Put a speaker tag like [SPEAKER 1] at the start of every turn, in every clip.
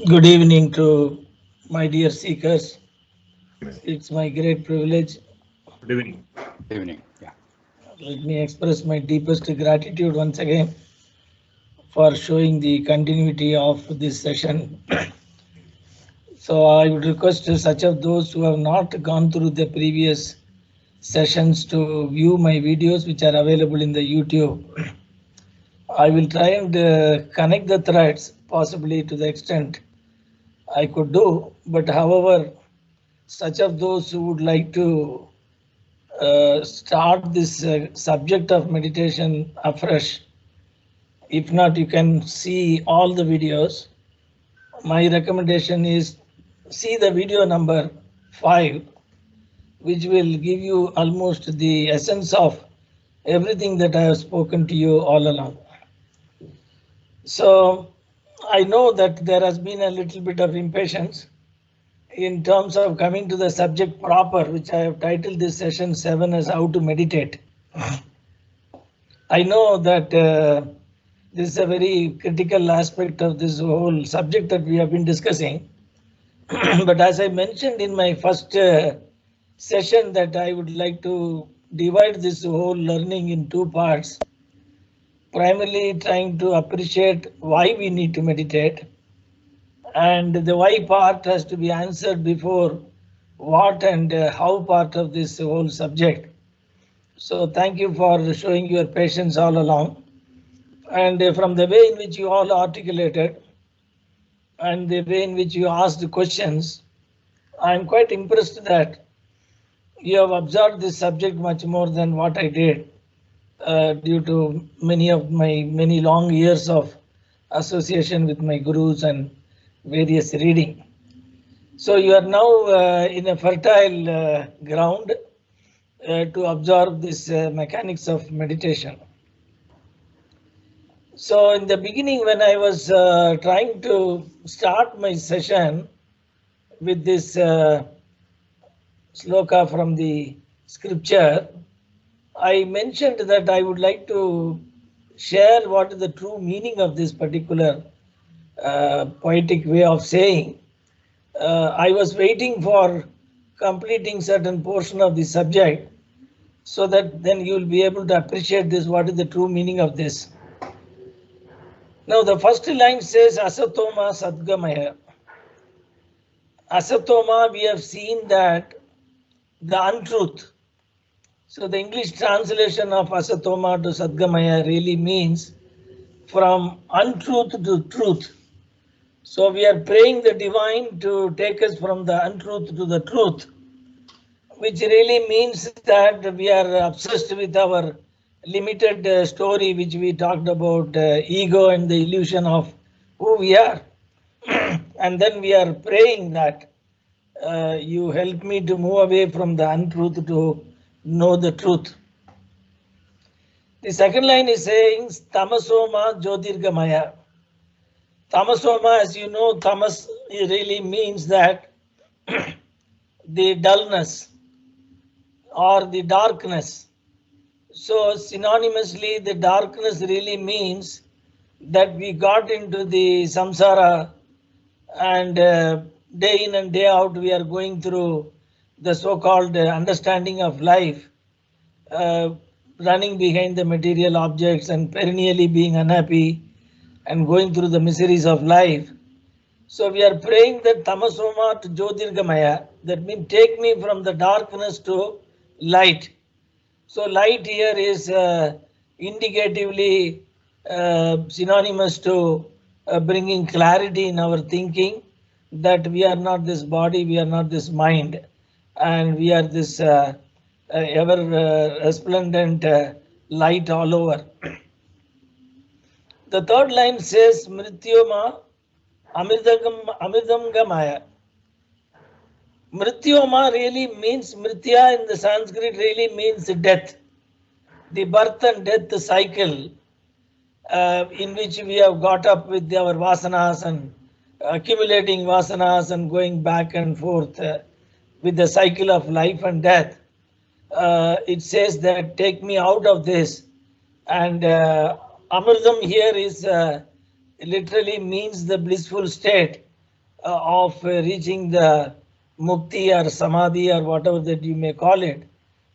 [SPEAKER 1] Good evening to my dear seekers. It's my great privilege.
[SPEAKER 2] Good evening.
[SPEAKER 3] Good evening. Yeah.
[SPEAKER 1] Let me express my deepest gratitude once again for showing the continuity of this session. So I would request such of those who have not gone through the previous sessions to view my videos which are available in the YouTube. I will try and connect the threads possibly to the extent I could do, but however, such of those who would like to start this subject of meditation afresh, if not, you can see all the videos. My recommendation is see the video number 5, which will give you almost the essence of everything that I have spoken to you all along. So I know that there has been a little bit of impatience in terms of coming to the subject proper, which I have titled this session 7 as how to meditate. I know that this is a very critical aspect of this whole subject that we have been discussing. But as I mentioned in my first session, that I would like to divide this whole learning in 2 parts. Primarily trying to appreciate why we need to meditate, and the why part has to be answered before what and how part of this whole subject. So thank you for showing your patience all along. And from the way in which you all articulated and the way in which you asked the questions, I'm quite impressed that you have observed this subject much more than what I did due to many long years of association with my gurus and various reading. So you are now in a fertile ground to observe this mechanics of meditation. So in the beginning, when I was trying to start my session with this sloka from the scripture, I mentioned that I would like to share what is the true meaning of this particular poetic way of saying. I was waiting for completing certain portion of the subject so that then you will be able to appreciate this, what is the true meaning of this. Now the first line says Asatoma Sadgamaya. Asatoma, we have seen that the untruth. So the English translation of Asatoma to Sadgamaya really means from untruth to truth. So we are praying the divine to take us from the untruth to the truth, which really means that we are obsessed with our limited story, which we talked about, ego and the illusion of who we are. And then we are praying that you help me to move away from the untruth to know the truth. The second line is saying Tamasoma Jyotirgamaya. Tamasoma, as you know, tamas really means that the dullness or the darkness. So synonymously, the darkness really means that we got into the samsara, and day in and day out we are going through the so-called understanding of life, running behind the material objects and perennially being unhappy and going through the miseries of life. So we are praying that Tamasoma to Jyotirgamaya, that means take me from the darkness to light. So light here is indicatively synonymous to bringing clarity in our thinking, that we are not this body, we are not this mind, and we are this ever resplendent light all over. The third line says Mrityoma Amridam Gamaya. Mrityoma really means, Mritya in the Sanskrit really means death, the birth and death cycle in which we have got up with our vasanas and accumulating vasanas and going back and forth with the cycle of life and death. It says that take me out of this, and Amridam here is literally means the blissful state of reaching the mukti or samadhi or whatever that you may call it.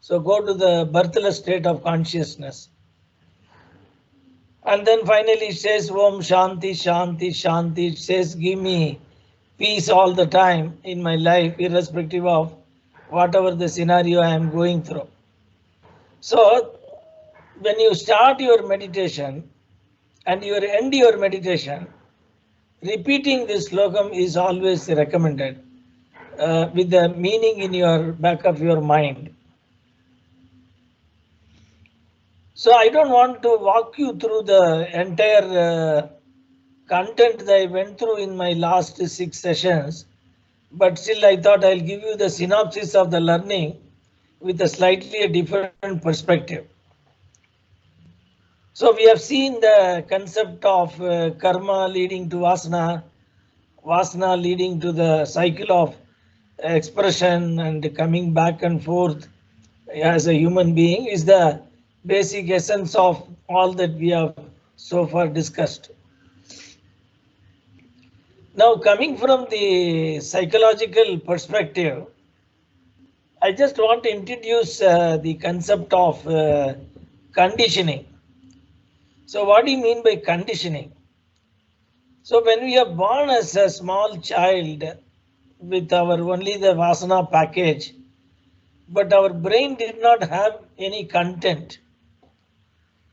[SPEAKER 1] So go to the birthless state of consciousness. And then finally it says Om Shanti, Shanti, Shanti. It says give me peace all the time in my life, irrespective of whatever the scenario I am going through. So when you start your meditation and you end your meditation, repeating this slokam is always recommended with the meaning in your back of your mind. So I don't want to walk you through the entire content that I went through in my last 6 sessions, but still I thought I'll give you the synopsis of the learning with a slightly different perspective. So we have seen the concept of karma leading to vasana, vasana leading to the cycle of expression and coming back and forth as a human being is the basic essence of all that we have so far discussed. Now, coming from the psychological perspective, I just want to introduce the concept of conditioning. So what do you mean by conditioning? So when we are born as a small child with our only the vasana package, but our brain did not have any content.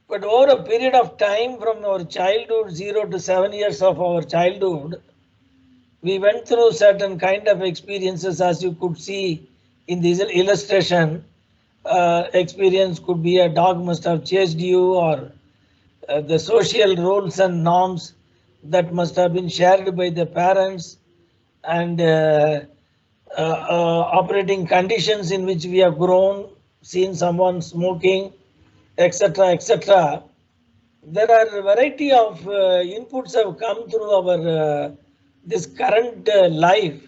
[SPEAKER 1] But over a period of time from our childhood, 0 to 7 years of our childhood, we went through certain kind of experiences, as you could see in this illustration. Experience could be a dog must have chased you, or the social roles and norms that must have been shared by the parents, and operating conditions in which we have grown, seen someone smoking, etc., etc. There are a variety of inputs have come through our this current life,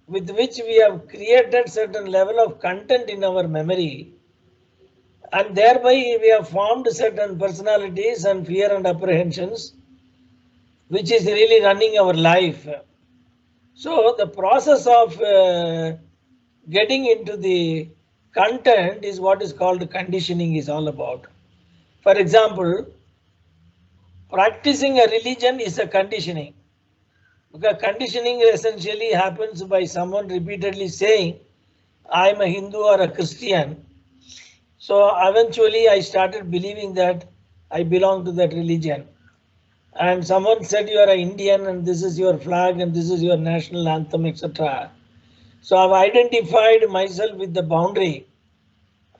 [SPEAKER 1] with which we have created certain level of content in our memory, and thereby we have formed certain personalities and fear and apprehensions, which is really running our life. So the process of getting into the content is what is called conditioning is all about. For example, practicing a religion is a conditioning, because conditioning essentially happens by someone repeatedly saying, I am a Hindu or a Christian. So eventually I started believing that I belong to that religion. And someone said you are an Indian and this is your flag and this is your national anthem, etc. So I've identified myself with the boundary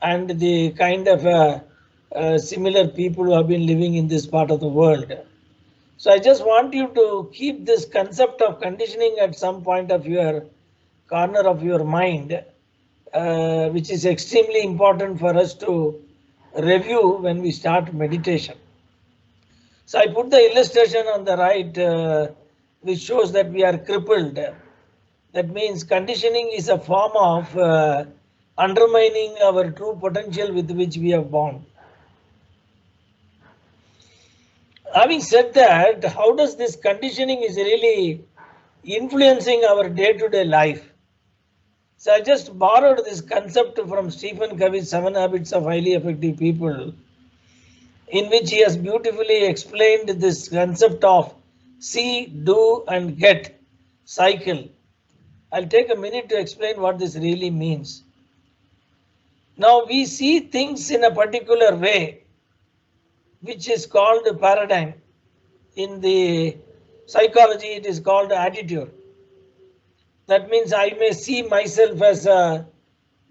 [SPEAKER 1] and the kind of similar people who have been living in this part of the world. So I just want you to keep this concept of conditioning at some point of your corner of your mind, which is extremely important for us to review when we start meditation. So I put the illustration on the right, which shows that we are crippled. That means conditioning is a form of undermining our true potential with which we are born. Having said that, how does this conditioning is really influencing our day-to-day life? So I just borrowed this concept from Stephen Covey's 7 Habits of Highly Effective People, in which he has beautifully explained this concept of see, do and get cycle. I'll take a minute to explain what this really means. Now we see things in a particular way, which is called paradigm. In the psychology, it is called attitude. That means I may see myself as a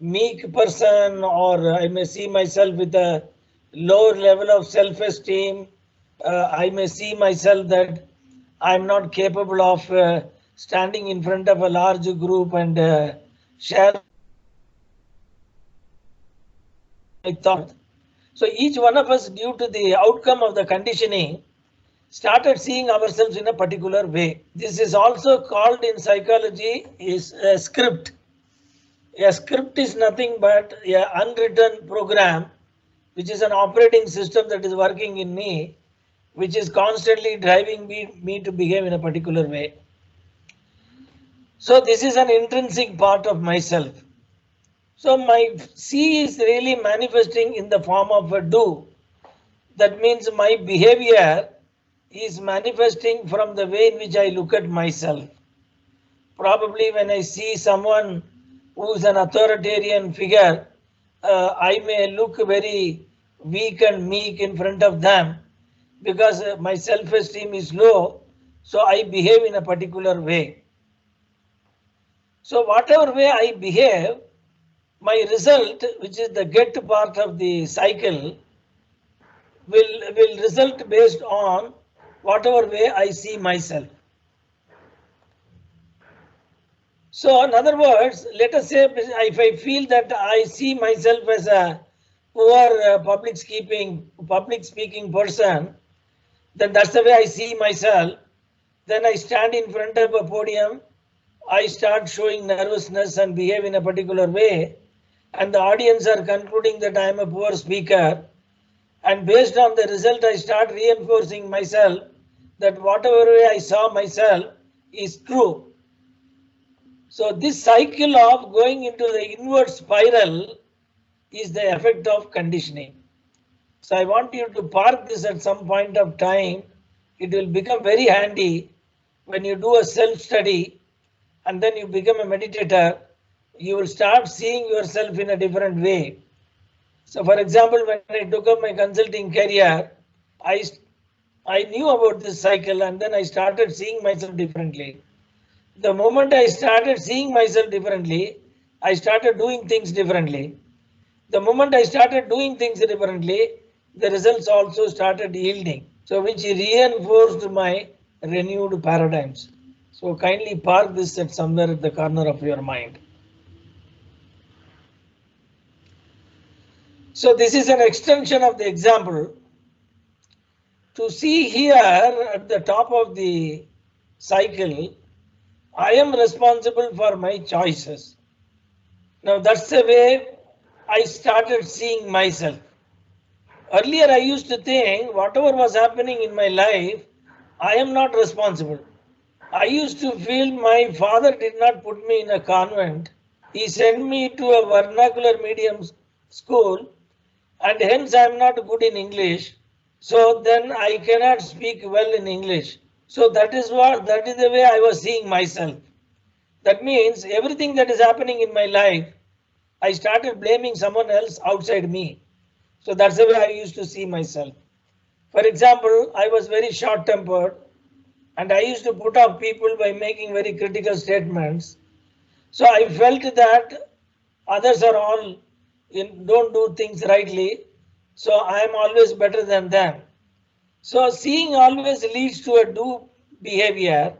[SPEAKER 1] meek person, or I may see myself with a lower level of self-esteem. I may see myself that I'm not capable of standing in front of a large group and share my thought. So each one of us, due to the outcome of the conditioning, started seeing ourselves in a particular way. This is also called in psychology is a script. A script is nothing but an unwritten program, which is an operating system that is working in me, which is constantly driving me to behave in a particular way. So this is an intrinsic part of myself. So my C is really manifesting in the form of a do. That means my behavior is manifesting from the way in which I look at myself. Probably when I see someone who is an authoritarian figure, I may look very weak and meek in front of them because my self-esteem is low, so I behave in a particular way. So whatever way I behave, my result, which is the get part of the cycle, will result based on whatever way I see myself. So in other words, let us say if I feel that I see myself as a poor public speaking person, then that's the way I see myself. Then I stand in front of a podium, I start showing nervousness and behave in a particular way, and the audience are concluding that I am a poor speaker. And based on the result, I start reinforcing myself that whatever way I saw myself is true. So this cycle of going into the inward spiral is the effect of conditioning. So I want you to park this at some point of time. It will become very handy when you do a self-study and then you become a meditator. You will start seeing yourself in a different way. So for example, when I took up my consulting career, I knew about this cycle and then I started seeing myself differently. The moment I started seeing myself differently, I started doing things differently. The moment I started doing things differently, the results also started yielding. So which reinforced my renewed paradigms. So kindly park this at somewhere at the corner of your mind. So this is an extension of the example. To see here at the top of the cycle, I am responsible for my choices. Now that's the way I started seeing myself. Earlier I used to think whatever was happening in my life, I am not responsible. I used to feel my father did not put me in a convent. He sent me to a vernacular medium school and hence I am not good in English. So then I cannot speak well in English. So that is the way I was seeing myself. That means everything that is happening in my life, I started blaming someone else outside me. So that's the way I used to see myself. For example, I was very short-tempered and I used to put off people by making very critical statements. So I felt that others are all don't do things rightly. So I am always better than them. So seeing always leads to a do behavior.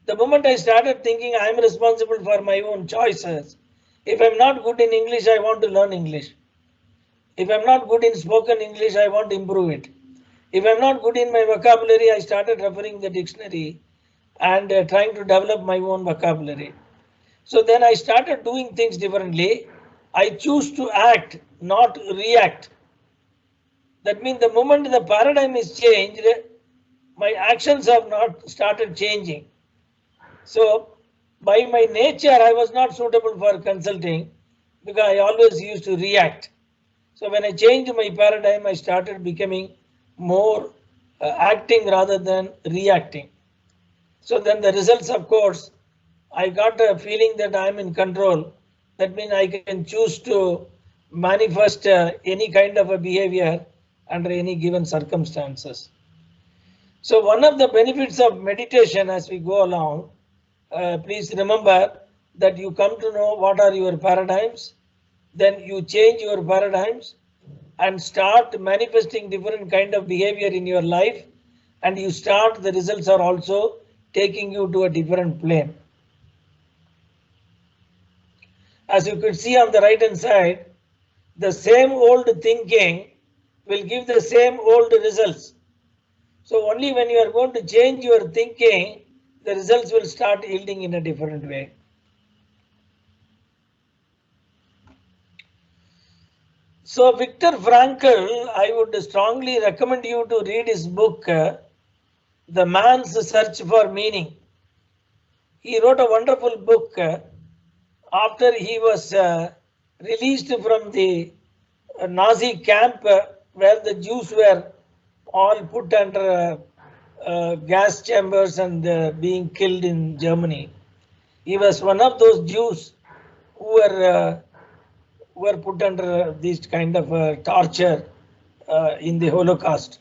[SPEAKER 1] The moment I started thinking I am responsible for my own choices, if I'm not good in English, I want to learn English. If I'm not good in spoken English, I want to improve it. If I'm not good in my vocabulary, I started referring the dictionary and trying to develop my own vocabulary. So then I started doing things differently. I choose to act, not react. That means the moment the paradigm is changed, my actions have not started changing. So by my nature, I was not suitable for consulting because I always used to react. So when I changed my paradigm, I started becoming more acting rather than reacting. So then the results, of course, I got a feeling that I am in control. That means I can choose to manifest any kind of a behavior under any given circumstances. So one of the benefits of meditation as we go along, please remember that you come to know what are your paradigms, then you change your paradigms and start manifesting different kind of behavior in your life, and you start the results are also taking you to a different plane. As you could see on the right hand side, the same old thinking will give the same old results. So only when you are going to change your thinking, the results will start yielding in a different way. So Viktor Frankl, I would strongly recommend you to read his book, The Man's Search for Meaning. He wrote a wonderful book after he was released from the Nazi camp where the Jews were all put under gas chambers and being killed in Germany. He was one of those Jews who were put under this kind of torture in the Holocaust.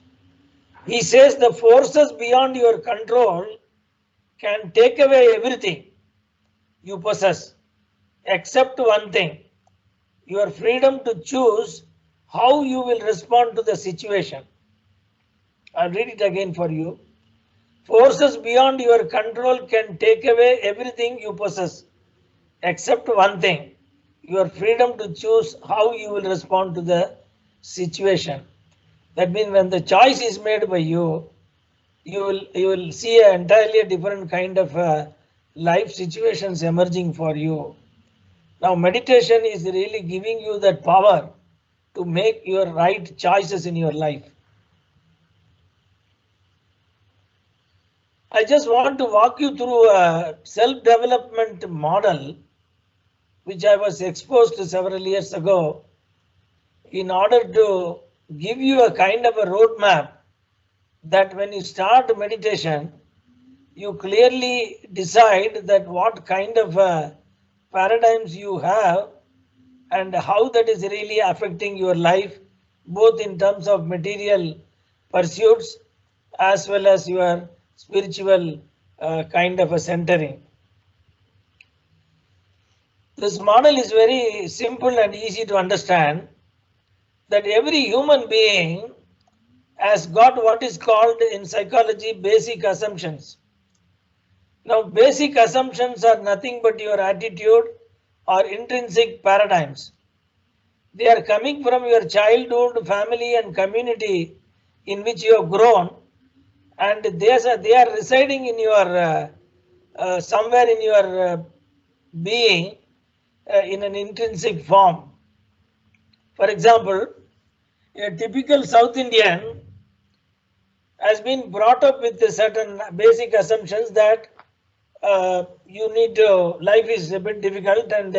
[SPEAKER 1] He says the forces beyond your control can take away everything you possess except one thing, your freedom to choose how you will respond to the situation. I'll read it again for you. Forces beyond your control can take away everything you possess except one thing, your freedom to choose how you will respond to the situation. That means when the choice is made by you, you will see an entirely different kind of life situations emerging for you. Now meditation is really giving you that power to make your right choices in your life. I just want to walk you through a self-development model which I was exposed to several years ago in order to give you a kind of a roadmap that when you start meditation, you clearly decide that what kind of paradigms you have and how that is really affecting your life, both in terms of material pursuits as well as your spiritual kind of a centering. This model is very simple and easy to understand, that every human being has got what is called in psychology basic assumptions. Now basic assumptions are nothing but your attitude or intrinsic paradigms. They are coming from your childhood, family and community in which you have grown, and they are residing in your somewhere in your being in an intrinsic form. For example, a typical South Indian has been brought up with certain basic assumptions that you need to, life is a bit difficult and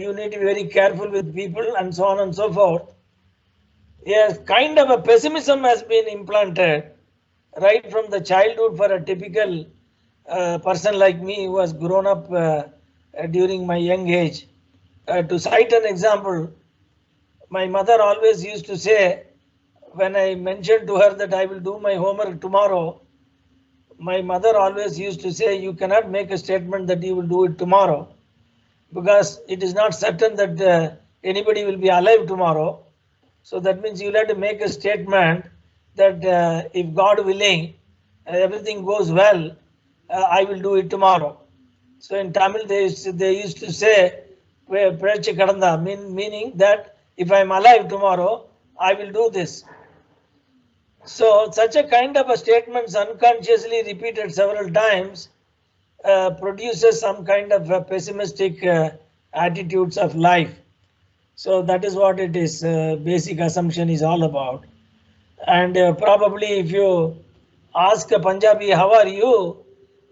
[SPEAKER 1] you need to be very careful with people and so on and so forth. Yes, kind of a pessimism has been implanted right from the childhood for a typical person like me who has grown up during my young age. To cite an example, my mother always used to say, when I mentioned to her that I will do my homework tomorrow, my mother always used to say, you cannot make a statement that you will do it tomorrow, because it is not certain that anybody will be alive tomorrow. So that means you'll have to make a statement that if God willing, everything goes well, I will do it tomorrow. So in Tamil, they used to say, meaning that if I am alive tomorrow, I will do this. So such a kind of a statement unconsciously repeated several times produces some kind of pessimistic attitudes of life. So that is what it is. Basic assumption is all about. And probably if you ask a Punjabi, how are you?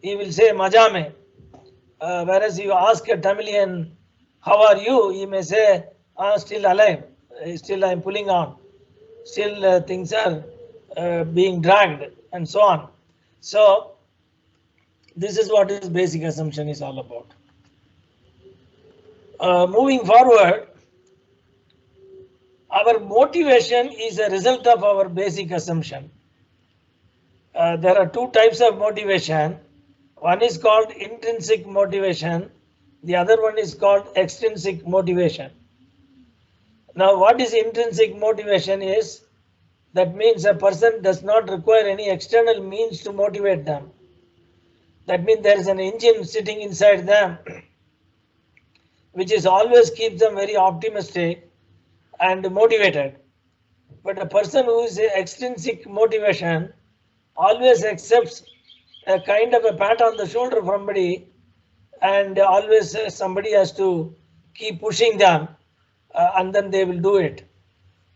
[SPEAKER 1] He will say, Maja mein. Whereas you ask a Tamilian, how are you? He may say, still alive. Still I am pulling on. Still things are being dragged and so on. So this is what his basic assumption is all about. Moving forward, our motivation is a result of our basic assumption. There are two types of motivation. One is called intrinsic motivation. The other one is called extrinsic motivation. Now what is intrinsic motivation is, that means a person does not require any external means to motivate them. That means there is an engine sitting inside them which is always keeps them very optimistic and motivated. But a person who is extrinsic motivation always accepts a kind of a pat on the shoulder from somebody, and always somebody has to keep pushing them and then they will do it.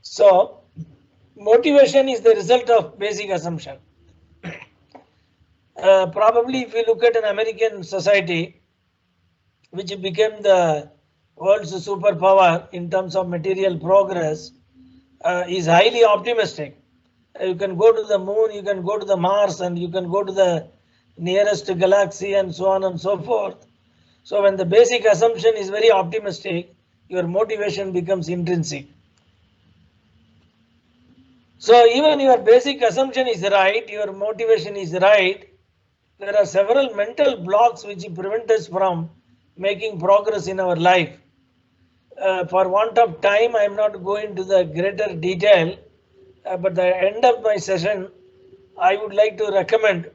[SPEAKER 1] So motivation is the result of basic assumption. Probably if you look at an American society, which became the world's superpower in terms of material progress, is highly optimistic. You can go to the moon, you can go to the Mars, and you can go to the nearest galaxy and so on and so forth. So when the basic assumption is very optimistic, your motivation becomes intrinsic. So even your basic assumption is right, your motivation is right, there are several mental blocks which prevent us from making progress in our life. For want of time, I am not going to the greater detail, but at the end of my session, I would like to recommend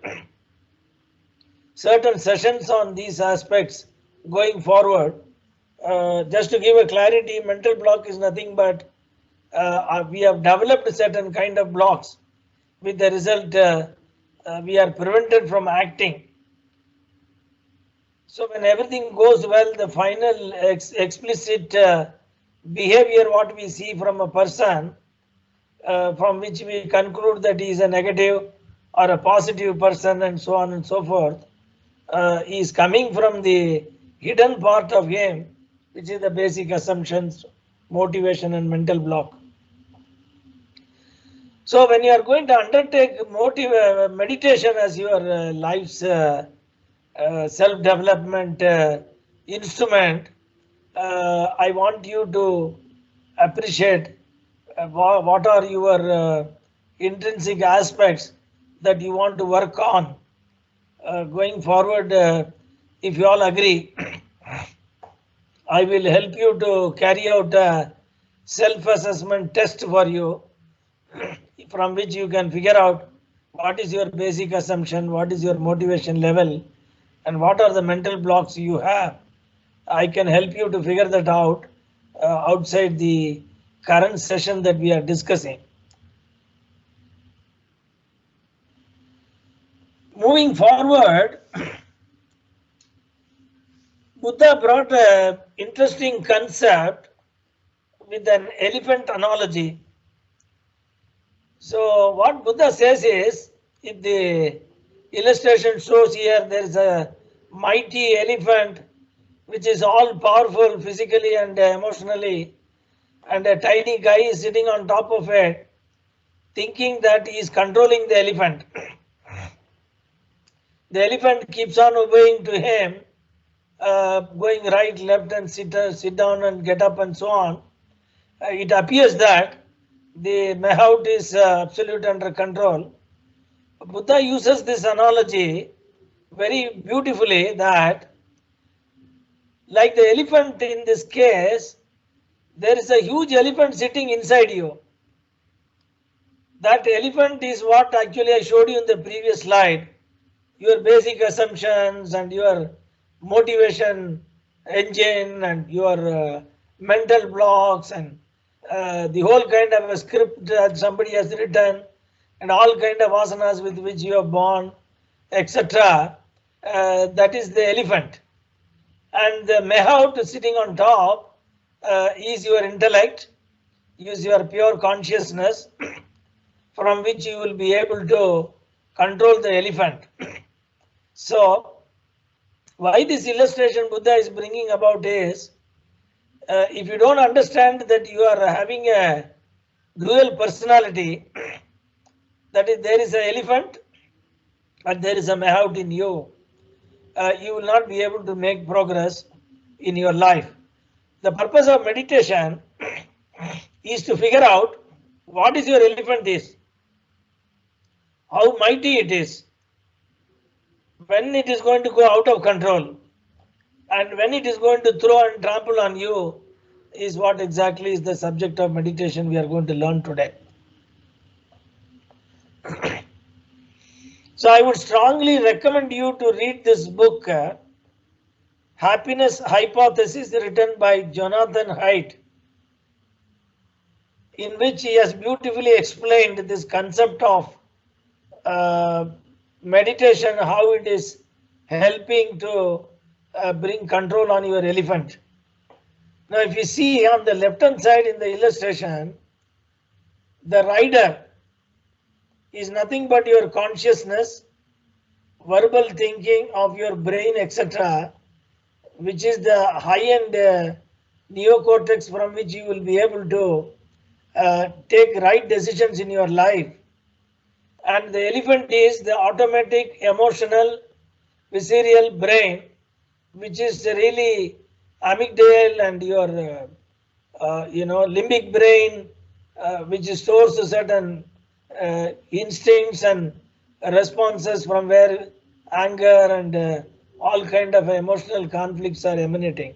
[SPEAKER 1] certain sessions on these aspects going forward. Just to give a clarity, mental block is nothing but we have developed certain kind of blocks, with the result we are prevented from acting. So when everything goes well, the final explicit behavior what we see from a person, from which we conclude that he is a negative or a positive person and so on and so forth, is coming from the hidden part of him, which is the basic assumptions, motivation and mental block. So when you are going to undertake meditation as your life's self-development instrument, I want you to appreciate what are your intrinsic aspects that you want to work on. Going forward, if you all agree, I will help you to carry out a self-assessment test for you, from which you can figure out what is your basic assumption, what is your motivation level, and what are the mental blocks you have. I can help you to figure that out outside the current session that we are discussing. Moving forward, Buddha brought an interesting concept with an elephant analogy. So what Buddha says is, if the illustration shows here, there is a mighty elephant which is all powerful physically and emotionally, and a tiny guy is sitting on top of it, thinking that he is controlling the elephant. The elephant keeps on obeying to him, going right, left, and sit down and get up and so on. It appears that the mahout is absolute under control. Buddha uses this analogy very beautifully, that like the elephant in this case, there is a huge elephant sitting inside you. That elephant is what actually I showed you in the previous slide. Your basic assumptions and your motivation engine and your mental blocks and the whole kind of a script that somebody has written and all kind of asanas with which you are born, etc. That is the elephant. And the mahout sitting on top is your intellect, is your pure consciousness, from which you will be able to control the elephant. So why this illustration Buddha is bringing about is, if you don't understand that you are having a dual personality, that is, there is an elephant and there is a mahout in you, you will not be able to make progress in your life. The purpose of meditation is to figure out what is your elephant is, how mighty it is, when it is going to go out of control, and when it is going to throw and trample on you, is what exactly is the subject of meditation we are going to learn today. So I would strongly recommend you to read this book, Happiness Hypothesis, written by Jonathan Haidt, in which he has beautifully explained this concept of meditation, how it is helping to bring control on your elephant. Now, if you see on the left hand side in the illustration, the rider is nothing but your consciousness, verbal thinking of your brain, etc., which is the high-end neocortex from which you will be able to take right decisions in your life. And the elephant is the automatic, emotional, visceral brain, which is really amygdala and your limbic brain, which stores certain instincts and responses from where anger and all kind of emotional conflicts are emanating.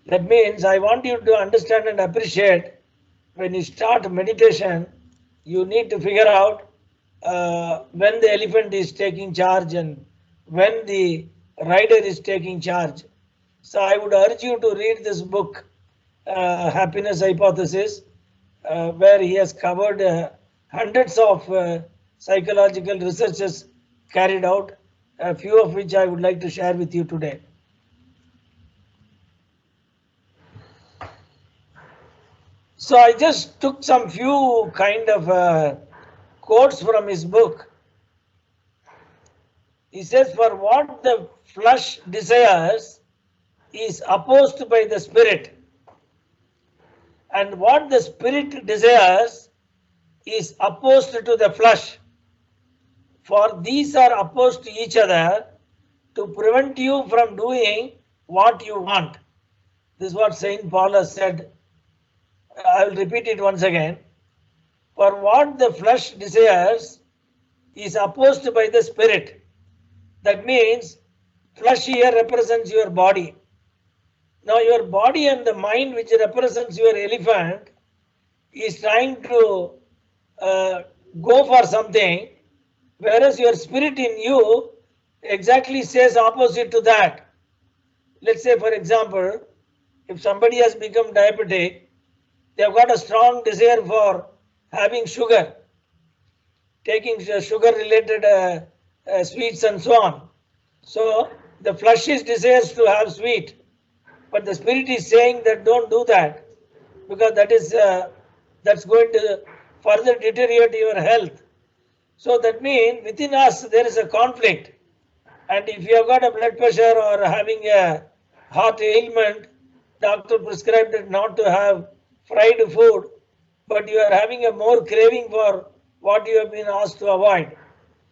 [SPEAKER 1] That means I want you to understand and appreciate when you start meditation, you need to figure out when the elephant is taking charge and when the rider is taking charge. So I would urge you to read this book, Happiness Hypothesis, where he has covered hundreds of psychological researches carried out, a few of which I would like to share with you today. So I just took some few kind of quotes from his book. He says, for what the flesh desires is opposed by the spirit, and what the spirit desires is opposed to the flesh. For these are opposed to each other to prevent you from doing what you want. This is what Saint Paul has said. I will repeat it once again. For what the flesh desires is opposed by the spirit. That means flesh here represents your body. Now your body and the mind, which represents your elephant, is trying to go for something, whereas your spirit in you exactly says opposite to that. Let's say, for example, if somebody has become diabetic, they have got a strong desire for having sugar, taking sugar related sweets and so on. So the flesh desires to have sweet, but the spirit is saying that don't do that, because that's going to further deteriorate your health. So that means within us there is a conflict, and if you have got a blood pressure or having a heart ailment, doctor prescribed it not to have fried food, but you are having a more craving for what you have been asked to avoid.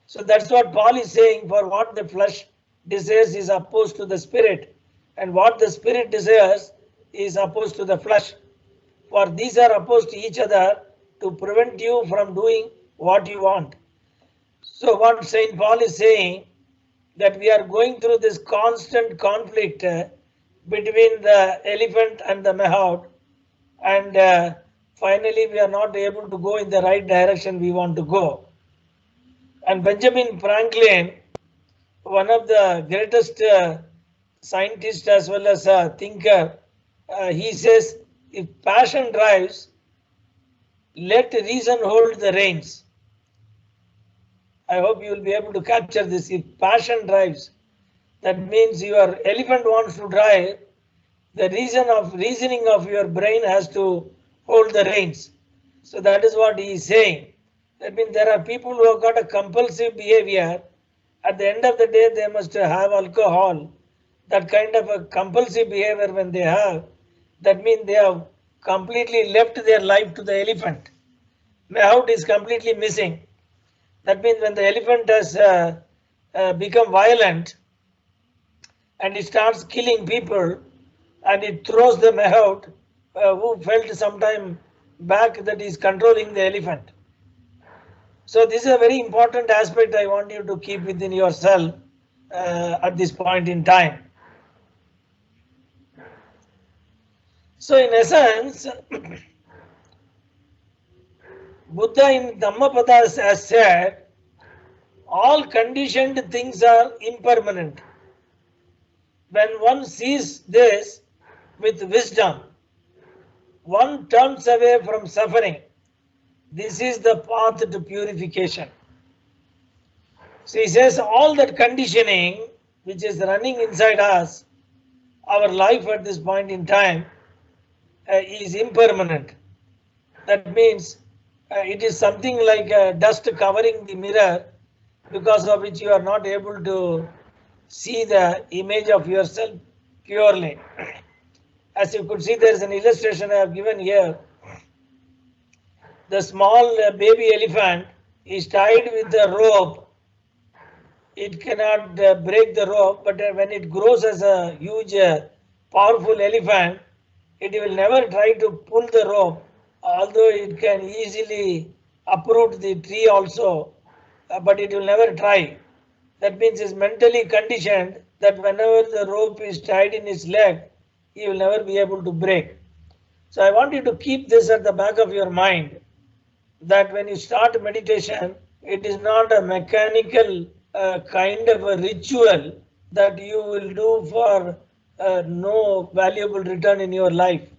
[SPEAKER 1] So that's what Paul is saying, for what the flesh desires is opposed to the spirit, and what the spirit desires is opposed to the flesh. For these are opposed to each other to prevent you from doing what you want. So what Saint Paul is saying, that we are going through this constant conflict between the elephant and the mahout, and finally we are not able to go in the right direction we want to go. And Benjamin Franklin, one of the greatest scientists as well as a thinker, he says, if passion drives, let reason hold the reins. I hope you will be able to capture this. If passion drives, that means your elephant wants to drive, the reasoning of your brain has to hold the reins. So that is what he is saying. That means there are people who have got a compulsive behavior. At the end of the day, they must have alcohol. That kind of a compulsive behavior when they have, that means they have completely left their life to the elephant. Mahout is completely missing. That means when the elephant has become violent and it starts killing people, and it throws the mahout who felt some time back that is controlling the elephant. So this is a very important aspect I want you to keep within yourself at this point in time. So in essence, Buddha in Dhammapada has said, all conditioned things are impermanent. When one sees this with wisdom, one turns away from suffering. This is the path to purification. So he says all that conditioning which is running inside us, our life at this point in time, is impermanent. That means it is something like dust covering the mirror, because of which you are not able to see the image of yourself purely. As you could see, there is an illustration I have given here. The small baby elephant is tied with a rope. It cannot break the rope, but when it grows as a huge, powerful elephant, it will never try to pull the rope, although it can easily uproot the tree also, but it will never try. That means it's mentally conditioned that whenever the rope is tied in his leg, he will never be able to break. So I want you to keep this at the back of your mind, that when you start meditation, it is not a mechanical kind of a ritual that you will do for no valuable return in your life.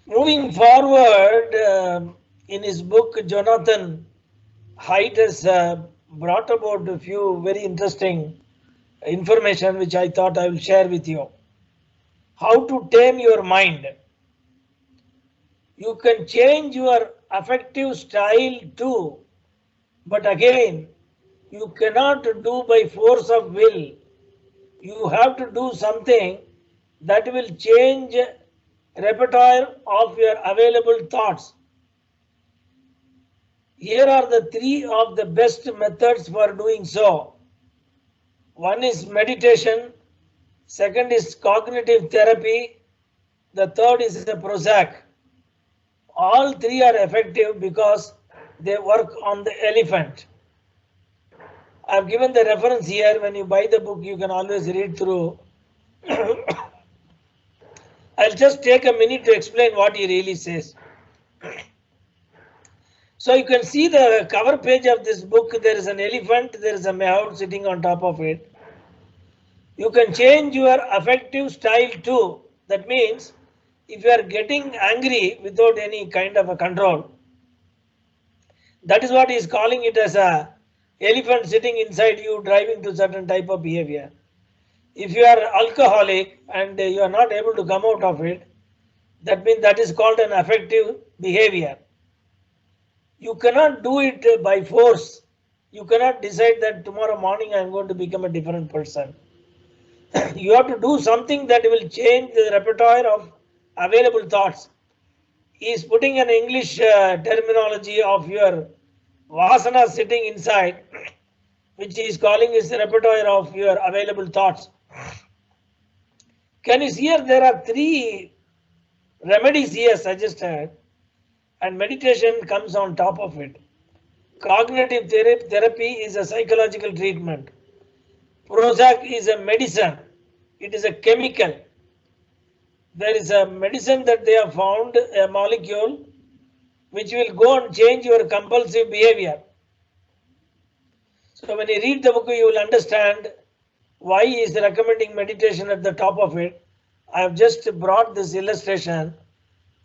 [SPEAKER 1] Moving forward, in his book, Jonathan Haidt has brought about a few very interesting information which I thought I will share with you. How to tame your mind. You can change your affective style too, but again, you cannot do by force of will. You have to do something that will change repertoire of your available thoughts. Here are the three of the best methods for doing so. One is meditation, second is cognitive therapy, the third is the Prozac. All three are effective because they work on the elephant. I have given the reference here. When you buy the book, you can always read through. I'll just take a minute to explain what he really says. So you can see the cover page of this book. There is an elephant, there is a mahout sitting on top of it. You can change your affective style too. That means if you are getting angry without any kind of a control, that is what he is calling it as a elephant sitting inside you driving to certain type of behavior. If you are alcoholic and you are not able to come out of it, that means that is called an affective behavior. You cannot do it by force. You cannot decide that tomorrow morning I am going to become a different person. You have to do something that will change the repertoire of available thoughts. He is putting an English terminology of your vasana sitting inside, which he is calling is the repertoire of your available thoughts. Can you see here there are three remedies here suggested, and meditation comes on top of it. Cognitive therapy is a psychological treatment. Prozac is a medicine. It is a chemical. There is a medicine that they have found, a molecule, which will go and change your compulsive behavior. So when you read the book, you will understand why he is recommending meditation at the top of it. I have just brought this illustration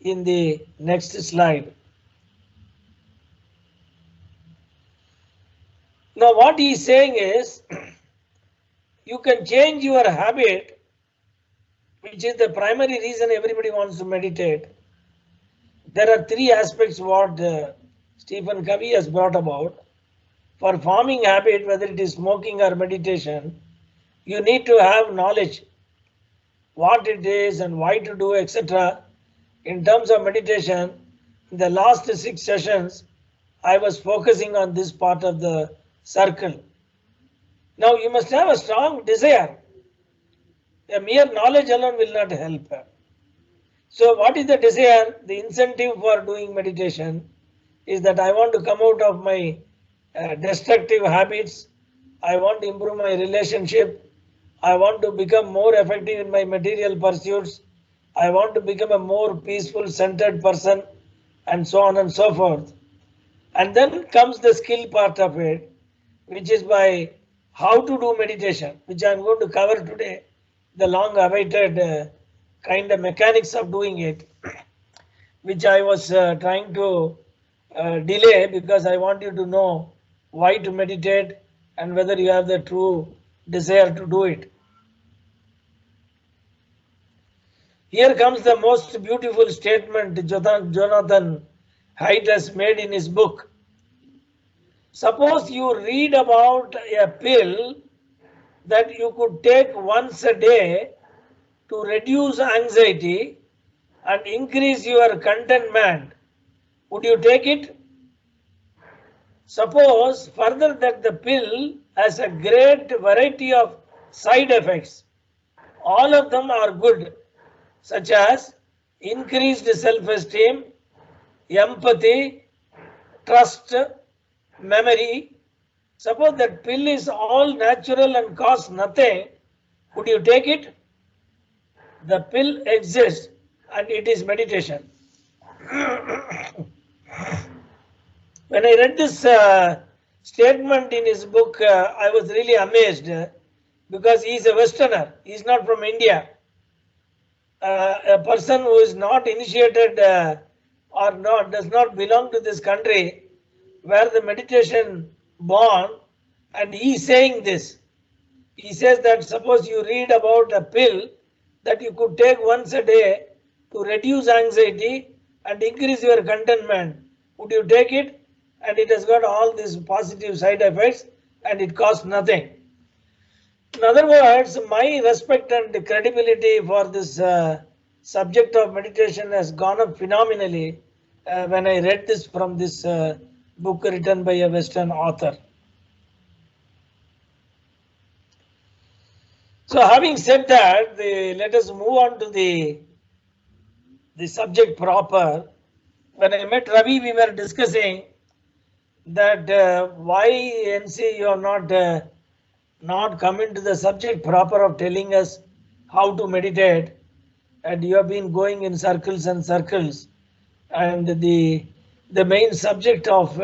[SPEAKER 1] in the next slide. Now what he is saying is, you can change your habit, which is the primary reason everybody wants to meditate. There are three aspects what Stephen Covey has brought about. For forming habit, whether it is smoking or meditation, you need to have knowledge, what it is and why to do, etc. In terms of meditation, in the last 6 sessions, I was focusing on this part of the circle. Now you must have a strong desire. A mere knowledge alone will not help. So what is the desire? The incentive for doing meditation is that I want to come out of my destructive habits. I want to improve my relationship. I want to become more effective in my material pursuits. I want to become a more peaceful, centered person, and so on and so forth. And then comes the skill part of it, which is by how to do meditation, which I am going to cover today, the long awaited kind of mechanics of doing it, which I was trying to delay because I want you to know why to meditate and whether you have the true desire to do it. Here comes the most beautiful statement Jonathan Haidt has made in his book. Suppose you read about a pill that you could take once a day to reduce anxiety and increase your contentment. Would you take it? Suppose further that the pill has a great variety of side effects. All of them are good, such as increased self-esteem, empathy, trust, memory. Suppose that pill is all natural and costs nothing. Would you take it? The pill exists and it is meditation. When I read this statement in his book, I was really amazed because he is a Westerner. He is not from India. A person who is not initiated or does not belong to this country where the meditation born, and he is saying this. He says that suppose you read about a pill that you could take once a day to reduce anxiety and increase your contentment. Would you take it? And it has got all these positive side effects and it costs nothing. In other words, my respect and credibility for this subject of meditation has gone up phenomenally when I read this from this book written by a Western author. So having said that, let us move on to the subject proper. When I met Ravi, we were discussing that why NC you are not coming to the subject proper of telling us how to meditate, and you have been going in circles and circles, and the main subject of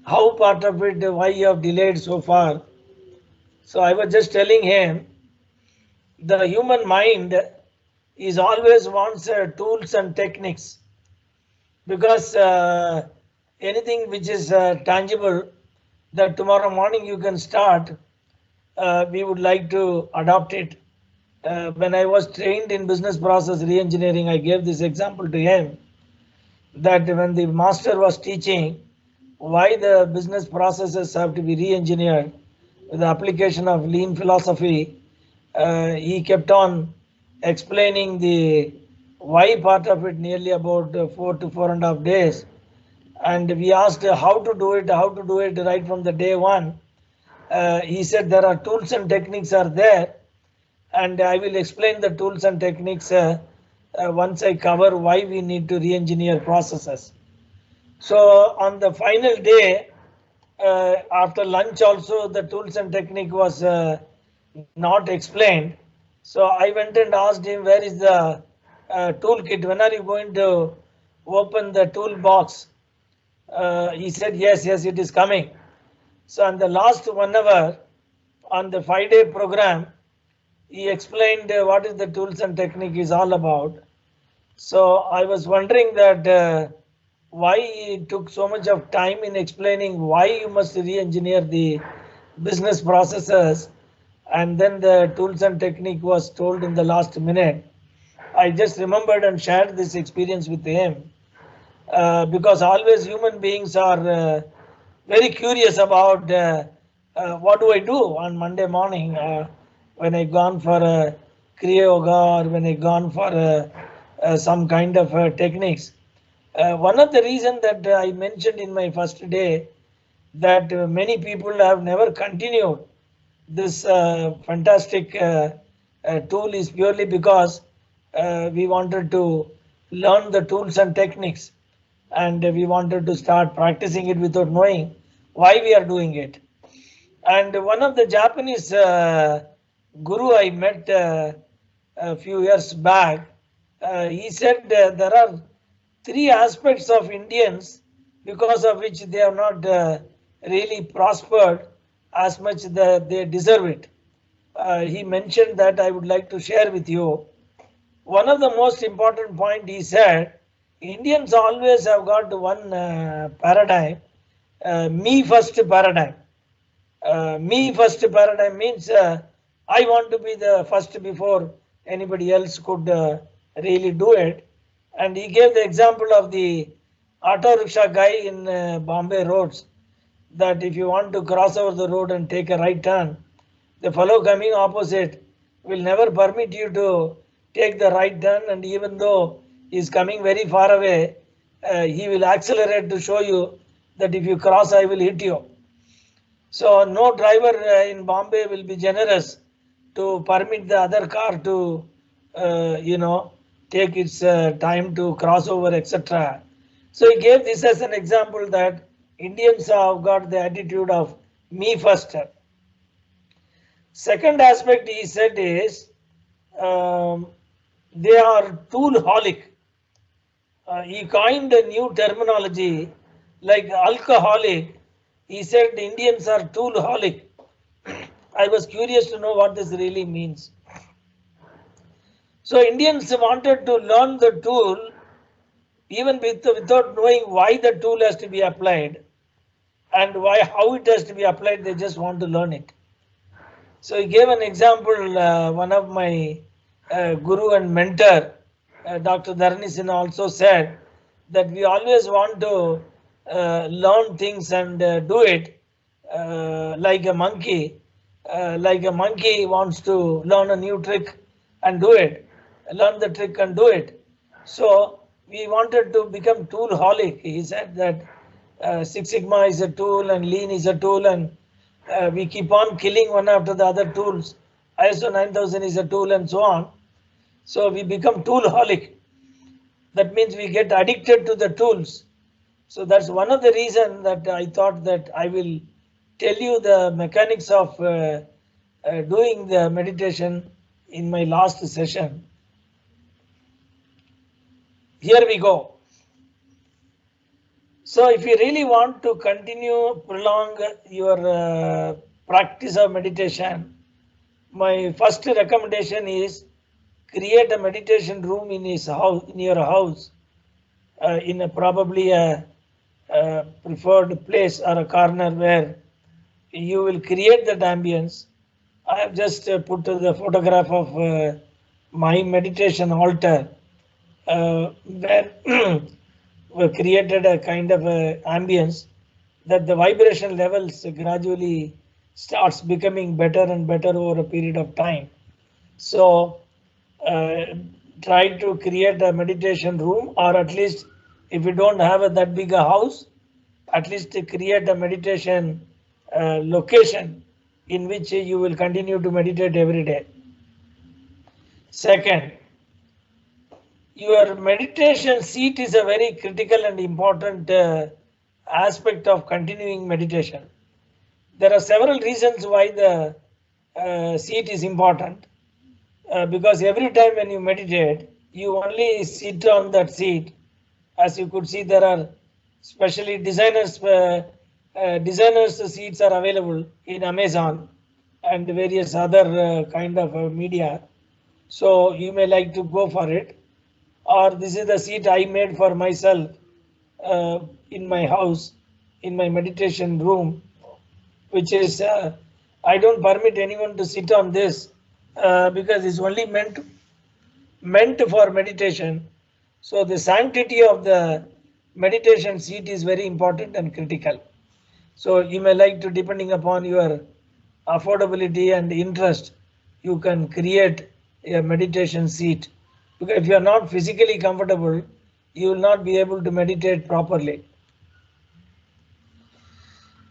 [SPEAKER 1] how part of it, why you have delayed so far. So I was just telling him the human mind is always wants tools and techniques, because anything which is tangible that tomorrow morning you can start, we would like to adopt it. When I was trained in business process re-engineering, I gave this example to him that when the master was teaching why the business processes have to be re-engineered with the application of lean philosophy, he kept on explaining the why part of it nearly about 4 to 4.5 days. And we asked how to do it right from the day one. He said there are tools and techniques are there, and I will explain the tools and techniques once I cover why we need to re-engineer processes. So on the final day, after lunch also, the tools and technique was not explained. So I went and asked him, where is the toolkit? When are you going to open the toolbox? He said, yes, it is coming. So in the last 1 hour on the 5-day program, he explained what is the tools and technique is all about. So I was wondering that why he took so much of time in explaining why you must re-engineer the business processes, and then the tools and technique was told in the last minute. I just remembered and shared this experience with him. Because always human beings are very curious about what do I do on Monday morning when I gone for a Kriya Yoga or when I gone for some kind of techniques. One of the reasons that I mentioned in my first day that many people have never continued this fantastic tool is purely because we wanted to learn the tools and techniques, and we wanted to start practicing it without knowing why we are doing it. And one of the Japanese guru I met a few years back, he said there are 3 aspects of Indians because of which they have not really prospered as much that they deserve it. He mentioned that I would like to share with you. One of the most important point he said, Indians always have got one paradigm, me first paradigm. Me first paradigm means I want to be the first before anybody else could really do it. And he gave the example of the auto rickshaw guy in Bombay roads, that if you want to cross over the road and take a right turn, the fellow coming opposite will never permit you to take the right turn, and even though he is coming very far away, he will accelerate to show you that if you cross, I will hit you. So no driver in Bombay will be generous to permit the other car to, take its time to cross over, etc. So he gave this as an example that Indians have got the attitude of me first. Second aspect he said is they are tool-holic. He coined a new terminology like alcoholic. He said Indians are tool-holic. I was curious to know what this really means. So Indians wanted to learn the tool even without knowing why the tool has to be applied and how it has to be applied. They just want to learn it. So he gave an example. One of my guru and mentor, Dr. Dharanisin, also said that we always want to learn things and do it like a monkey. Like a monkey wants to learn a new trick and do it, learn the trick and do it. So we wanted to become tool-holic. He said that Six Sigma is a tool and Lean is a tool, and we keep on killing one after the other tools. ISO 9000 is a tool and so on. So we become tool-holic. That means we get addicted to the tools. So that's one of the reasons that I thought that I will tell you the mechanics of doing the meditation in my last session. Here we go. So if you really want to prolong your practice of meditation, my first recommendation is create a meditation room in your house, in probably a preferred place or a corner where you will create that ambience. I have just put the photograph of my meditation altar, where we created a kind of ambience that the vibration levels gradually starts becoming better and better over a period of time. So try to create a meditation room, or at least if you don't have that big a house, at least create a meditation location in which you will continue to meditate every day. Second, your meditation seat is a very critical and important aspect of continuing meditation. There are several reasons why the seat is important. Because every time when you meditate, you only sit on that seat. As you could see, there are specially designers seats are available in Amazon and various other kind of media. So you may like to go for it. Or this is the seat I made for myself in my house, in my meditation room, which is I don't permit anyone to sit on this. Because it's only meant for meditation. So the sanctity of the meditation seat is very important and critical. So you may like to, depending upon your affordability and interest, you can create a meditation seat. Because if you are not physically comfortable, you will not be able to meditate properly.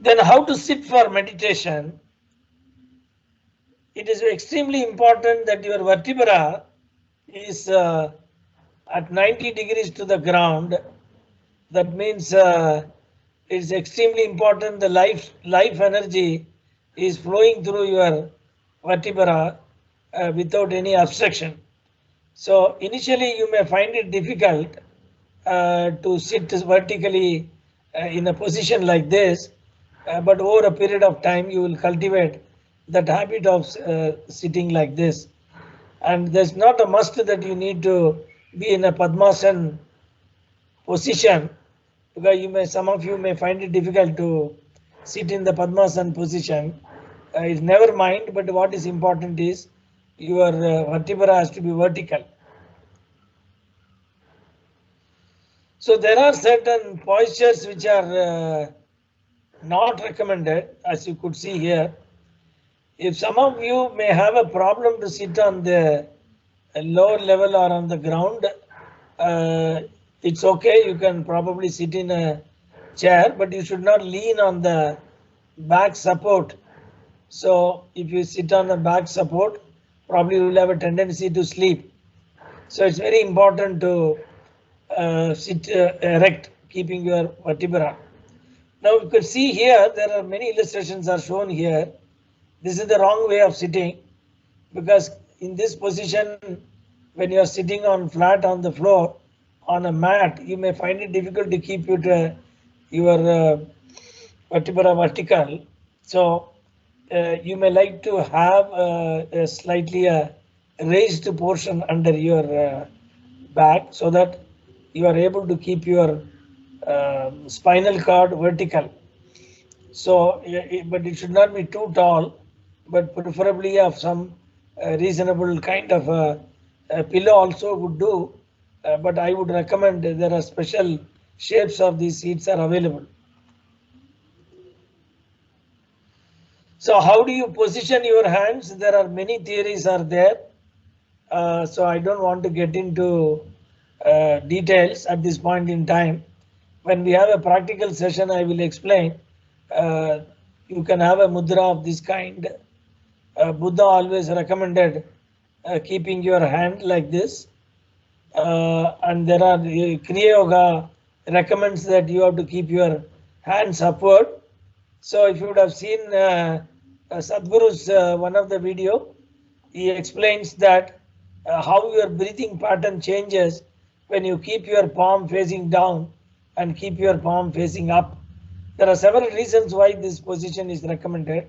[SPEAKER 1] Then how to sit for meditation? It is extremely important that your vertebra is at 90 degrees to the ground. That means it's extremely important the life energy is flowing through your vertebra without any obstruction. So initially you may find it difficult to sit vertically in a position like this, but over a period of time you will cultivate that habit of sitting like this. And there's not a must that you need to be in a Padmasana position, because some of you may find it difficult to sit in the Padmasana position. It's never mind, but what is important is your vertebra has to be vertical. So there are certain postures which are not recommended, as you could see here. If some of you may have a problem to sit on the lower level or on the ground, it's okay. You can probably sit in a chair, but you should not lean on the back support. So if you sit on the back support, probably you will have a tendency to sleep. So it's very important to sit erect, keeping your vertebra. Now you can see here, there are many illustrations are shown here. This is the wrong way of sitting, because in this position, when you are sitting on flat on the floor on a mat, you may find it difficult to keep your vertebra vertical. So you may like to have a slightly raised portion under your back, so that you are able to keep your spinal cord vertical. So, but it should not be too tall, but preferably of some reasonable kind of a pillow also would do. But I would recommend, there are special shapes of these seats are available. So how do you position your hands? There are many theories are there. So I don't want to get into details at this point in time. When we have a practical session, I will explain. You can have a mudra of this kind. Buddha always recommended keeping your hand like this. And there are Kriya Yoga recommends that you have to keep your hands upward. So if you would have seen Sadhguru's one of the video, he explains that how your breathing pattern changes when you keep your palm facing down and keep your palm facing up. There are several reasons why this position is recommended.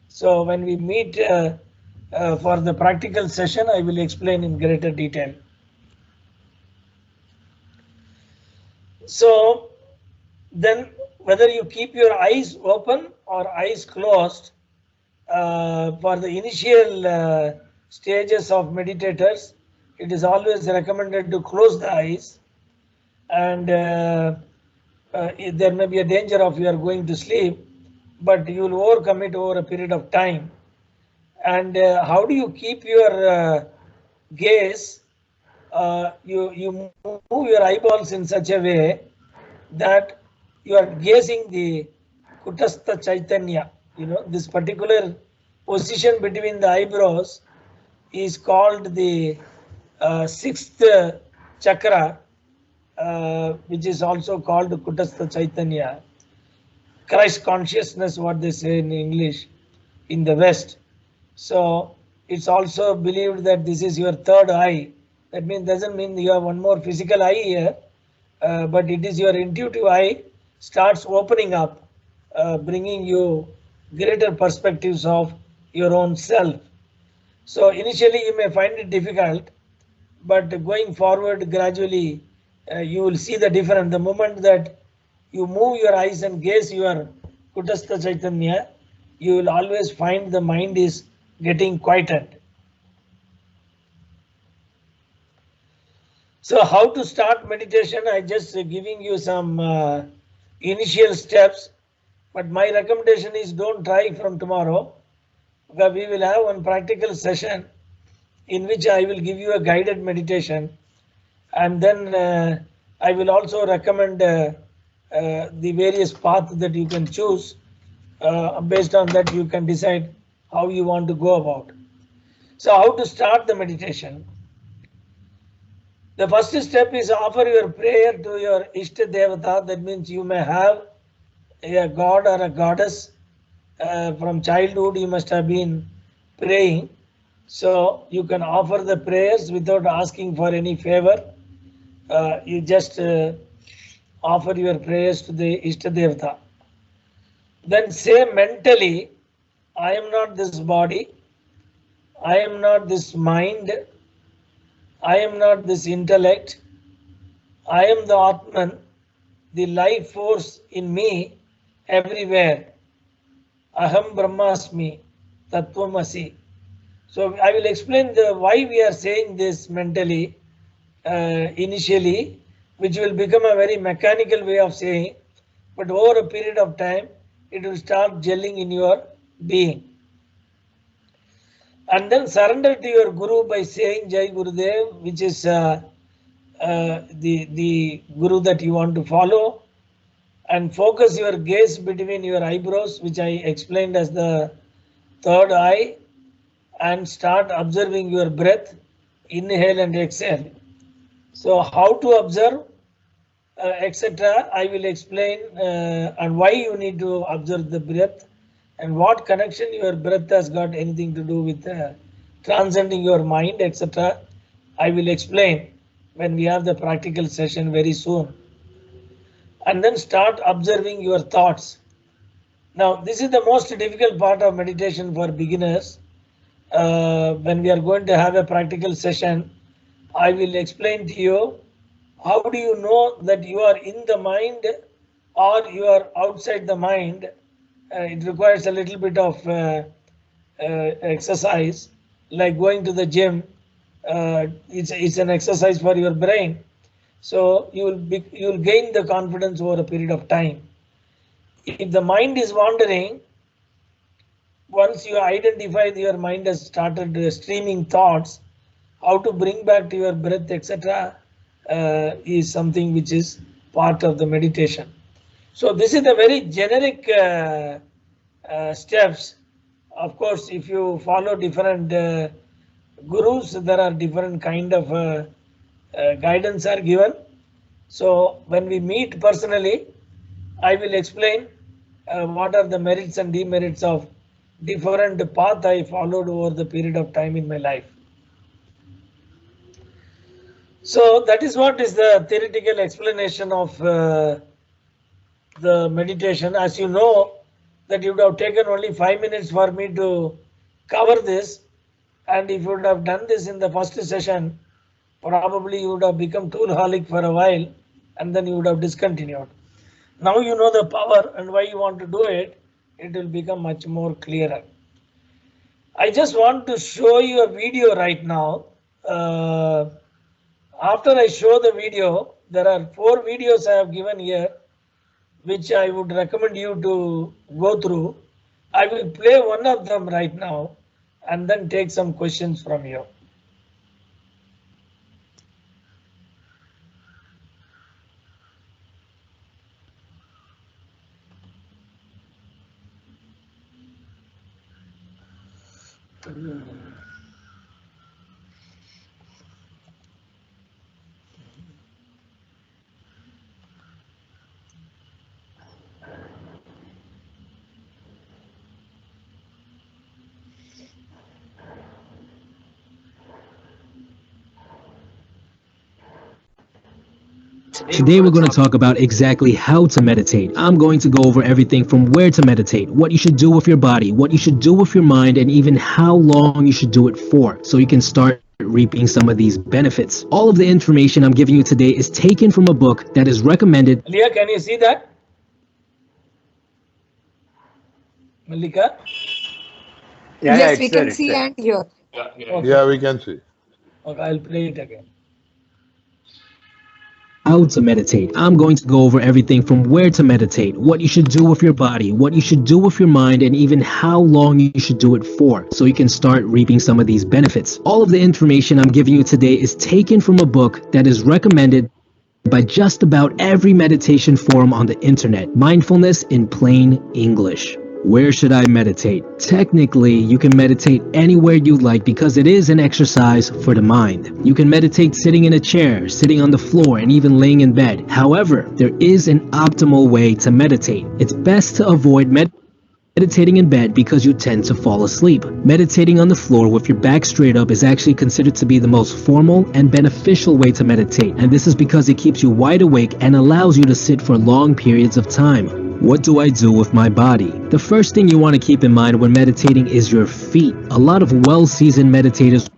[SPEAKER 1] So when we meet for the practical session, I will explain in greater detail. So then, whether you keep your eyes open or eyes closed, for the initial stages of meditators, it is always recommended to close the eyes, and there may be a danger of you are going to sleep, but you will overcome it over a period of time. And how do you keep your gaze? You move your eyeballs in such a way that you are gazing the Kutastha Chaitanya. You know, this particular position between the eyebrows is called the sixth chakra, which is also called Kutastha Chaitanya. Christ consciousness, what they say in English in the West. So it's also believed that this is your third eye. That means doesn't mean you have one more physical eye here, but it is your intuitive eye starts opening up, bringing you greater perspectives of your own self. So initially you may find it difficult, but going forward gradually you will see the difference. The moment that you move your eyes and gaze your Kutastha Chaitanya, you will always find the mind is getting quieted. So how to start meditation? I just giving you some initial steps, but my recommendation is don't try from tomorrow, because we will have one practical session in which I will give you a guided meditation, and then I will also recommend the various paths that you can choose. Based on that you can decide how you want to go about. So how to start the meditation? The first step is offer your prayer to your Ishta Devata. That means you may have a god or a goddess. From childhood you must have been praying. So you can offer the prayers without asking for any favor. You just offer your prayers to the Ishta Devata. Then say mentally, I am not this body, I am not this mind, I am not this intellect, I am the Atman, the life force in me everywhere. Aham Brahmasmi, Tattvamasi. So I will explain why we are saying this mentally initially, which will become a very mechanical way of saying, but over a period of time, it will start gelling in your being. And then surrender to your Guru by saying Jai Gurudev, which is the Guru that you want to follow, and focus your gaze between your eyebrows, which I explained as the third eye, and start observing your breath, inhale and exhale. So how to observe, etc. I will explain and why you need to observe the breath and what connection your breath has got anything to do with transcending your mind, etc. I will explain when we have the practical session very soon. And then start observing your thoughts. Now, this is the most difficult part of meditation for beginners. When we are going to have a practical session, I will explain to you how do you know that you are in the mind or you are outside the mind. It requires a little bit of exercise, like going to the gym. It's an exercise for your brain. So you will gain the confidence over a period of time. If the mind is wandering, once you identify that your mind has started streaming thoughts, how to bring back to your breath, etc. Is something which is part of the meditation. So this is the very generic steps. Of course, if you follow different gurus, there are different kind of guidance are given. So when we meet personally, I will explain what are the merits and demerits of different path I followed over the period of time in my life. So that is what is the theoretical explanation of the meditation. As you know, that you would have taken only 5 minutes for me to cover this, and if you would have done this in the first session, probably you would have become toolholic for a while and then you would have discontinued. Now you know the power and why you want to do it, it will become much more clearer. I just want to show you a video right now. After I show the video, there are 4 videos I have given here, which I would recommend you to go through. I will play one of them right now and then take some questions from you.
[SPEAKER 2] Today we're going to talk about exactly how to meditate. I'm going to go over everything from where to meditate, what you should do with your body, what you should do with your mind, and even how long you should do it for, so you can start reaping some of these benefits. All of the information I'm giving you today is taken from a book that is recommended.
[SPEAKER 1] Leah, can you see that? Malika?
[SPEAKER 3] Yes, we can see and hear.
[SPEAKER 1] Okay.
[SPEAKER 4] Yeah, we can see.
[SPEAKER 1] Okay, I'll play it again.
[SPEAKER 2] How to meditate. I'm going to go over everything from where to meditate, what you should do with your body, what you should do with your mind, and even how long you should do it for, so you can start reaping some of these benefits. All of the information I'm giving you today is taken from a book that is recommended by just about every meditation forum on the internet. Mindfulness in plain English. Where should I meditate? Technically, you can meditate anywhere you like because it is an exercise for the mind. You can meditate sitting in a chair, sitting on the floor, and even laying in bed. However, there is an optimal way to meditate. It's best to avoid meditating in bed because you tend to fall asleep. Meditating on the floor with your back straight up is actually considered to be the most formal and beneficial way to meditate, and this is because it keeps you wide awake and allows you to sit for long periods of time. What do I do with my body? The first thing you want to keep in mind when meditating is your feet. A lot of well-seasoned meditators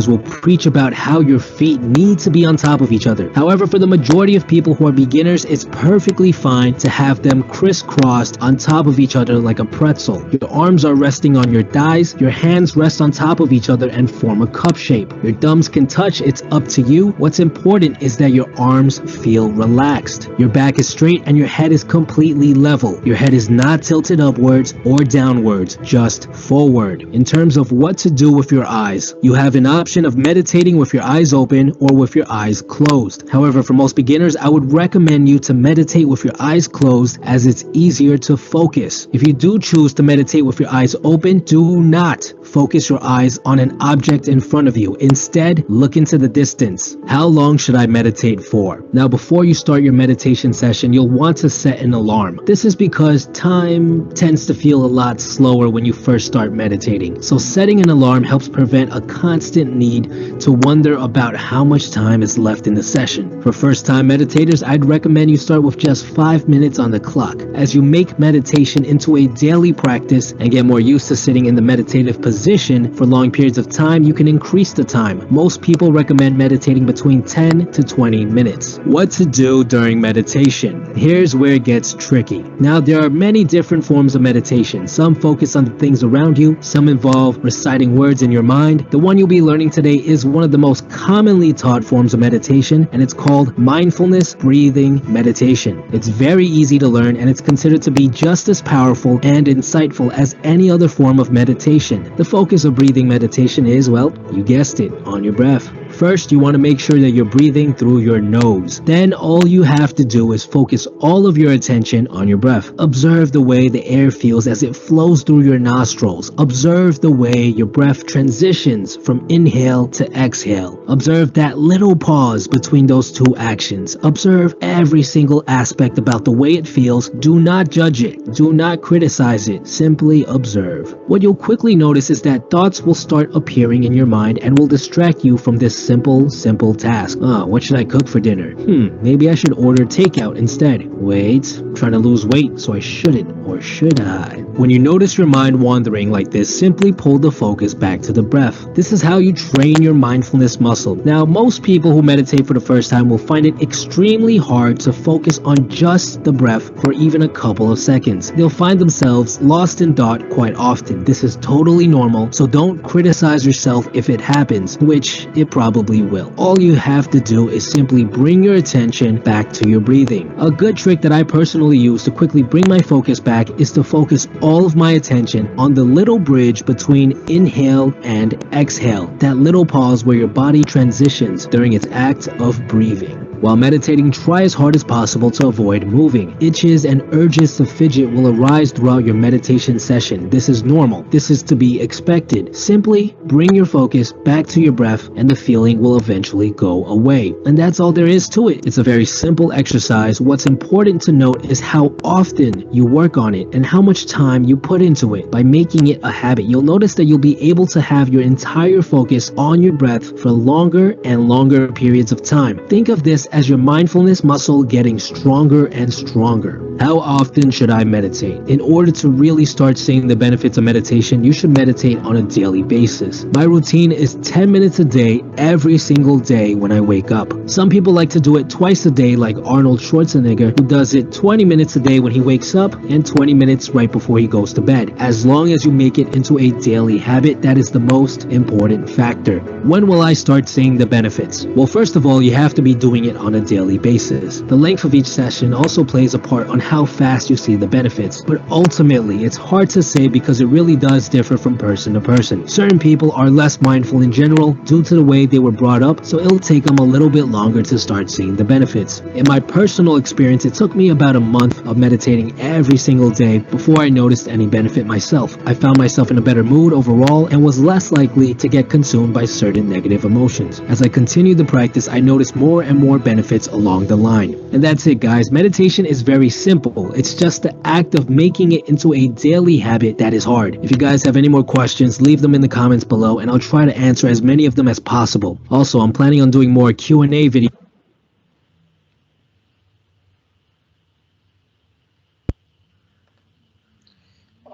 [SPEAKER 2] will preach about how your feet need to be on top of each other. However, for the majority of people who are beginners, it's perfectly fine to have them crisscrossed on top of each other like a pretzel. Your arms are resting on your thighs, your hands rest on top of each other and form a cup shape. Your thumbs can touch, it's up to you. What's important is that your arms feel relaxed. Your back is straight and your head is completely level. Your head is not tilted upwards or downwards, just forward. In terms of what to do with your eyes, you have an option of meditating with your eyes open or with your eyes closed. However, for most beginners, I would recommend you to meditate with your eyes closed as it's easier to focus. If you do choose to meditate with your eyes open, do not focus your eyes on an object in front of you. Instead, look into the distance. How long should I meditate for? Now, before you start your meditation session, you'll want to set an alarm. This is because time tends to feel a lot slower when you first start meditating. So setting an alarm helps prevent a constant need to wonder about how much time is left in the session. For first-time meditators, I'd recommend you start with just 5 minutes on the clock. As you make meditation into a daily practice and get more used to sitting in the meditative position for long periods of time, you can increase the time. Most people recommend meditating between 10 to 20 minutes. What to do during meditation? Here's where it gets tricky. Now, there are many different forms of meditation. Some focus on the things around you, some involve reciting words in your mind. The one you'll be learning today is one of the most commonly taught forms of meditation, and it's called mindfulness breathing meditation. It's very easy to learn, and it's considered to be just as powerful and insightful as any other form of meditation. The focus of breathing meditation is, well, you guessed it, on your breath. First, you want to make sure that you're breathing through your nose. Then all you have to do is focus all of your attention on your breath. Observe the way the air feels as it flows through your nostrils. Observe the way your breath transitions from inhale to exhale. Observe that little pause between those two actions. Observe every single aspect about the way it feels. Do not judge it. Do not criticize it. Simply observe. What you'll quickly notice is that thoughts will start appearing in your mind and will distract you from this simple task. What should I cook for dinner? Maybe I should order takeout instead. Wait, I'm trying to lose weight, so I shouldn't, or should I? When you notice your mind wandering like this, simply pull the focus back to the breath. This is how you train your mindfulness muscle. Now, most people who meditate for the first time will find it extremely hard to focus on just the breath for even a couple of seconds. They'll find themselves lost in thought quite often. This is totally normal, so don't criticize yourself if it happens, which it probably will. All you have to do is simply bring your attention back to your breathing. A good trick that I personally use to quickly bring my focus back is to focus all of my attention on the little bridge between inhale and exhale, that little pause where your body transitions during its act of breathing. While meditating, try as hard as possible to avoid moving. Itches and urges to fidget will arise throughout your meditation session. This is normal. This is to be expected. Simply bring your focus back to your breath and the feeling will eventually go away. And that's all there is to it. It's a very simple exercise. What's important to note is how often you work on it and how much time you put into it. By making it a habit, you'll notice that you'll be able to have your entire focus on your breath for longer and longer periods of time. Think of this as your mindfulness muscle getting stronger and stronger. How often should I meditate? In order to really start seeing the benefits of meditation, you should meditate on a daily basis. My routine is 10 minutes a day, every single day when I wake up. Some people like to do it twice a day, like Arnold Schwarzenegger, who does it 20 minutes a day when he wakes up and 20 minutes right before he goes to bed. As long as you make it into a daily habit, that is the most important factor. When will I start seeing the benefits? Well, first of all, you have to be doing it on a daily basis. The length of each session also plays a part on how fast you see the benefits, but ultimately it's hard to say because it really does differ from person to person. Certain people are less mindful in general due to the way they were brought up, so it'll take them a little bit longer to start seeing the benefits. In my personal experience, it took me about a month of meditating every single day before I noticed any benefit myself. I found myself in a better mood overall and was less likely to get consumed by certain negative emotions. As I continued the practice, I noticed more and more benefits along the line. And that's it, guys. Meditation is very simple. It's just the act of making it into a daily habit that is hard. If you guys have any more questions, leave them in the comments below and I'll try to answer as many of them as possible. Also, I'm planning on doing more Q&A videos.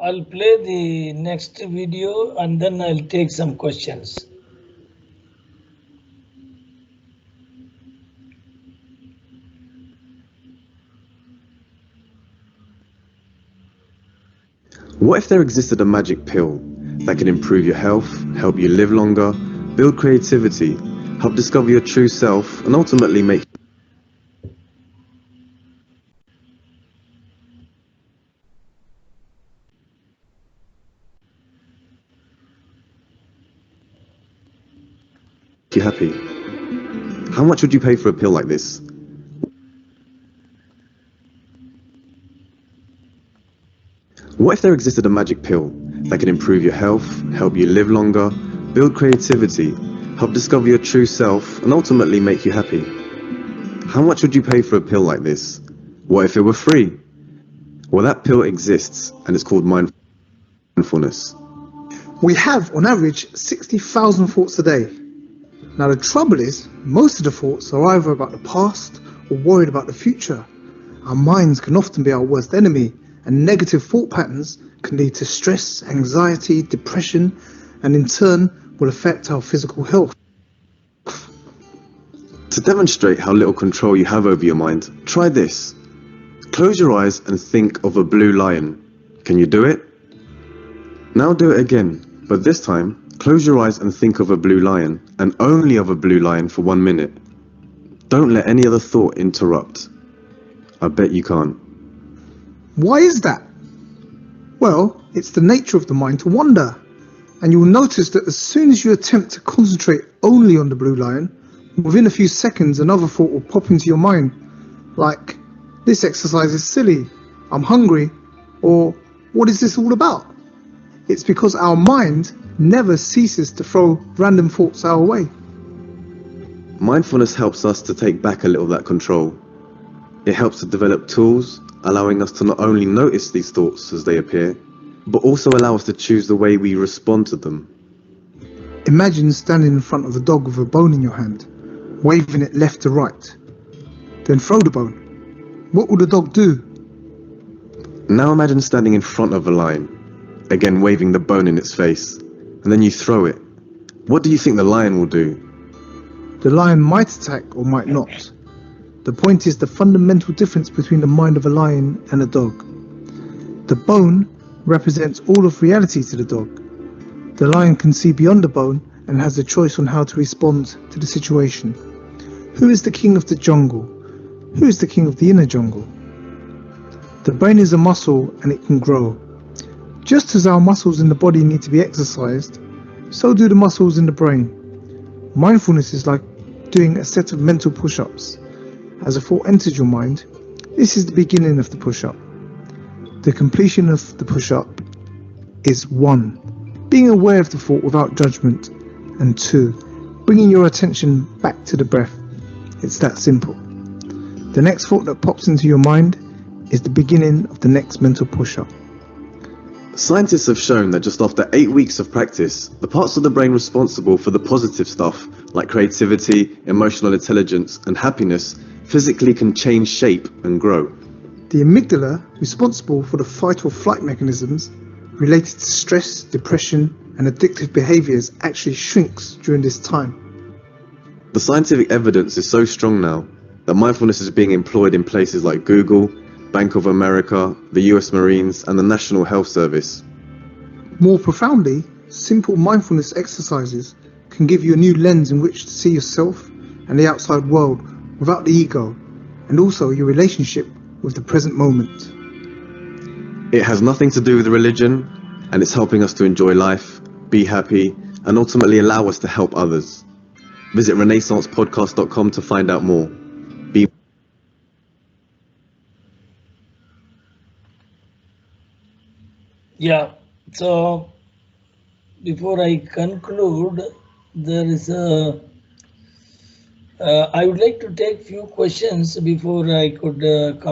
[SPEAKER 1] I'll play the next video and then I'll take some questions.
[SPEAKER 4] What if there existed a magic pill that can improve your health, help you live longer, build creativity, help discover your true self, and ultimately make you happy? How much would you pay for a pill like this? What if there existed a magic pill that can improve your health, help you live longer, build creativity, help discover your true self, and ultimately make you happy? How much would you pay for a pill like this? What if it were free? Well, that pill exists, and it's called mindfulness.
[SPEAKER 5] We have, on average, 60,000 thoughts a day. Now, the trouble is, most of the thoughts are either about the past or worried about the future. Our minds can often be our worst enemy, and negative thought patterns can lead to stress, anxiety, depression, and in turn will affect our physical health.
[SPEAKER 4] To demonstrate how little control you have over your mind, try this. Close your eyes and think of a blue lion. Can you do it? Now do it again, but this time, close your eyes and think of a blue lion, and only of a blue lion for 1 minute. Don't let any other thought interrupt. I bet you can't.
[SPEAKER 5] Why is that? Well, it's the nature of the mind to wander. And you will notice that as soon as you attempt to concentrate only on the blue lion, within a few seconds another thought will pop into your mind, like, this exercise is silly, I'm hungry, or what is this all about? It's because our mind never ceases to throw random thoughts our way.
[SPEAKER 4] Mindfulness helps us to take back a little of that control. It helps to develop tools, allowing us to not only notice these thoughts as they appear, but also allow us to choose the way we respond to them.
[SPEAKER 5] Imagine standing in front of the dog with a bone in your hand, waving it left to right. Then throw the bone. What will the dog do?
[SPEAKER 4] Now imagine standing in front of a lion, again waving the bone in its face, and then you throw it. What do you think the lion will do?
[SPEAKER 5] The lion might attack or might not. The point is the fundamental difference between the mind of a lion and a dog. The bone represents all of reality to the dog. The lion can see beyond the bone and has a choice on how to respond to the situation. Who is the king of the jungle? Who is the king of the inner jungle? The brain is a muscle and it can grow. Just as our muscles in the body need to be exercised, so do the muscles in the brain. Mindfulness is like doing a set of mental push-ups. As a thought enters your mind, this is the beginning of the push-up. The completion of the push-up is 1. Being aware of the thought without judgment, and 2. Bringing your attention back to the breath. It's that simple. The next thought that pops into your mind is the beginning of the next mental push-up.
[SPEAKER 4] Scientists have shown that just after 8 weeks of practice, the parts of the brain responsible for the positive stuff, like creativity, emotional intelligence, and happiness, physically can change shape and grow.
[SPEAKER 5] The amygdala, responsible for the fight or flight mechanisms related to stress, depression, and addictive behaviors, actually shrinks during this time.
[SPEAKER 4] The scientific evidence is so strong now that mindfulness is being employed in places like Google, Bank of America, the US Marines, and the National Health Service.
[SPEAKER 5] More profoundly, simple mindfulness exercises can give you a new lens in which to see yourself and the outside world without the ego, and also your relationship with the present moment.
[SPEAKER 4] It has nothing to do with religion, and it's helping us to enjoy life, be happy, and ultimately allow us to help others. Visit renaissancepodcast.com to find out more.
[SPEAKER 1] Yeah, so before I conclude, there is I would like to take few questions before I could come.